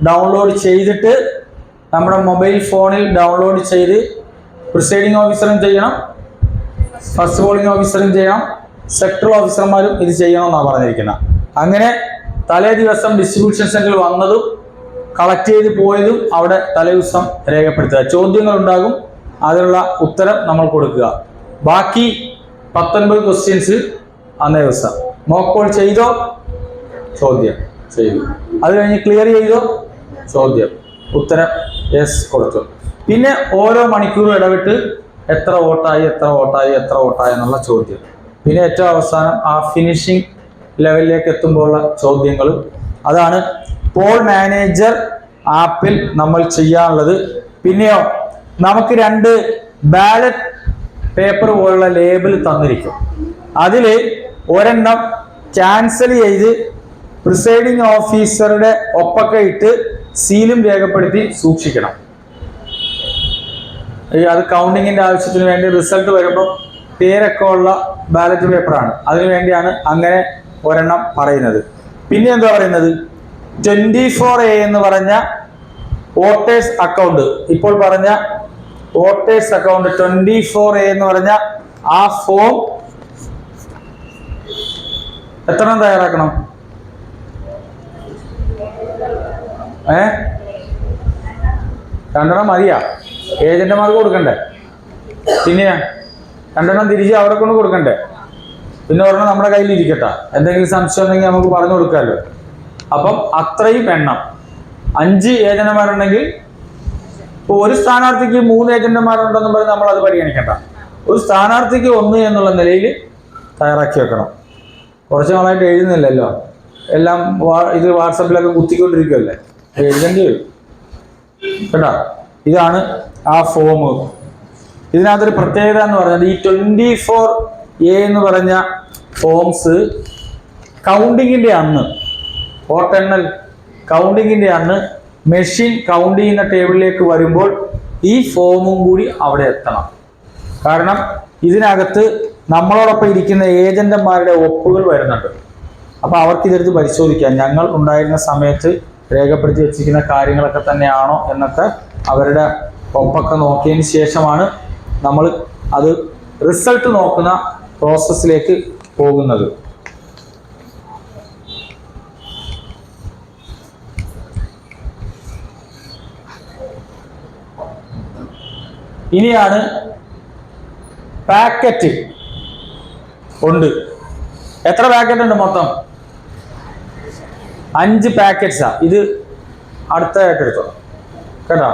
Download ചെയ്തിട്ട് നമ്മുടെ mobile ഫോണിൽ ഡൗൺലോഡ് ചെയ്ത് പ്രിസൈഡിംഗ് ഓഫീസറും ചെയ്യണം, ഫസ്റ്റ് പോളിംഗ് ഓഫീസറും ചെയ്യണം, സെക്ടറൽ ഓഫീസർമാരും ഇത് ചെയ്യണമെന്നാണ് പറഞ്ഞിരിക്കുന്നത്. അങ്ങനെ തലേ ദിവസം ഡിസ്ട്രിബ്യൂഷൻ സെന്ററിൽ വന്നതും കളക്ട് ചെയ്ത് പോയതും അവിടെ തലേ ദിവസം രേഖപ്പെടുത്തുക. ചോദ്യങ്ങൾ ഉണ്ടാകും, അതിനുള്ള ഉത്തരം നമ്മൾ കൊടുക്കുക. ബാക്കി 19 ക്വസ്റ്റ്യൻസ് അന്നേ ദിവസം. മോക്ക് പോൾ ചെയ്തോ? ചോദ്യം ചെയ്തു. അത് കഴിഞ്ഞ് ക്ലിയർ ചെയ്തോ? ചോദ്യം. ഉത്തരം യെസ് കൊടുത്തു. പിന്നെ ഓരോ മണിക്കൂറും ഇടവിട്ട് എത്ര വോട്ടായി എന്നുള്ള ചോദ്യം. പിന്നെ ഏറ്റവും അവസാനം ആ ഫിനിഷിംഗ് ലെവലിലേക്ക് എത്തുമ്പോഴുള്ള ചോദ്യങ്ങളും. അതാണ് പോൾ മാനേജർ ആപ്പിൽ നമ്മൾ ചെയ്യാനുള്ളത്. പിന്നെയോ നമുക്ക് 2 ബാലറ്റ് പേപ്പർ പോലുള്ള ലേബിൾ തന്നിരിക്കും. അതിൽ ഒരെണ്ണം ക്യാൻസൽ ചെയ്ത് പ്രിസൈഡിംഗ് ഓഫീസറുടെ ഒപ്പൊക്കെ ഇട്ട് സീലും രേഖപ്പെടുത്തി സൂക്ഷിക്കണം. അത് കൗണ്ടിങ്ങിന്റെ ആവശ്യത്തിന് വേണ്ടി റിസൾട്ട് വരുമ്പോൾ പേരൊക്കെ ഉള്ള ബാലറ്റ് പേപ്പറാണ്. അതിനു വേണ്ടിയാണ് അങ്ങനെ ഒരെണ്ണം പറയുന്നത്. പിന്നെ എന്താ പറയുന്നത്, 24A എന്ന് പറഞ്ഞ വോട്ടേഴ്സ് അക്കൗണ്ട്, ഇപ്പോൾ പറഞ്ഞ വോട്ടേഴ്സ് അക്കൗണ്ട് 24A എന്ന് പറഞ്ഞ ആ ഫോം എത്ര തയ്യാറാക്കണം? 2 മതിയാ? ഏജന്റുമാർക്ക് കൊടുക്കണ്ടേ? പിന്നെ 2 തിരിച്ച് അവിടെ കൊണ്ട് കൊടുക്കണ്ടേ? പിന്നെ ഒരെണ്ണം നമ്മുടെ കയ്യിൽ ഇരിക്കട്ടെ, എന്തെങ്കിലും സംശയം ഉണ്ടെങ്കിൽ നമുക്ക് പറഞ്ഞു കൊടുക്കാമല്ലോ. അപ്പം അത്രയും എണ്ണം 5 ഏജന്റുമാരുണ്ടെങ്കിൽ ഇപ്പോൾ ഒരു സ്ഥാനാർത്ഥിക്ക് 3 ഏജന്റുമാരുണ്ടെന്നും പറഞ്ഞ് നമ്മൾ അത് പരിഗണിക്കണ്ട. ഒരു സ്ഥാനാർത്ഥിക്ക് 1 എന്നുള്ള നിലയിൽ തയ്യാറാക്കി വെക്കണം. കുറച്ച് നാളായിട്ട് എഴുതുന്നില്ലല്ലോ, എല്ലാം ഇത് വാട്സപ്പിലൊക്കെ കുത്തിക്കൊണ്ടിരിക്കുമല്ലേ, എഴുതേണ്ടി വരും കേട്ടോ. ഇതാണ് ആ ഫോം. ഇതിനകത്തൊരു പ്രത്യേകത എന്ന് പറഞ്ഞാൽ ഈ 24A എന്ന് പറഞ്ഞ ഫോംസ് കൗണ്ടിങ്ങിന്റെ അന്ന്, വോട്ടെണ്ണൽ കൗണ്ടിങ്ങിന്റെ അന്ന് മെഷീൻ കൗണ്ട് ചെയ്യുന്ന ടേബിളിലേക്ക് വരുമ്പോൾ ഈ ഫോമും കൂടി അവിടെ എത്തണം. കാരണം ഇതിനകത്ത് നമ്മളോടൊപ്പം ഇരിക്കുന്ന ഏജന്റുമാരുടെ ഒപ്പുകൾ വരുന്നുണ്ട്. അപ്പൊ അവർക്ക് ഇതെടുത്ത് പരിശോധിക്കാം, ഞങ്ങൾ ഉണ്ടായിരുന്ന സമയത്ത് രേഖപ്പെടുത്തി വെച്ചിരിക്കുന്ന കാര്യങ്ങളൊക്കെ തന്നെയാണോ എന്നൊക്കെ അവരുടെ ഒപ്പൊക്കെ നോക്കിയതിന് ശേഷമാണ് നമ്മൾ അത് റിസൾട്ട് നോക്കുന്ന പ്രോസസ്സിലേക്ക് പോകുന്നത്. ഇനിയാണ് പാക്കറ്റ് ഉണ്ട്. എത്ര പാക്കറ്റ് ഉണ്ട് മൊത്തം? 5 പാക്കറ്റ്സാ. ഇത് അടുത്തതായിട്ട് എടുത്തോ കേട്ടോ.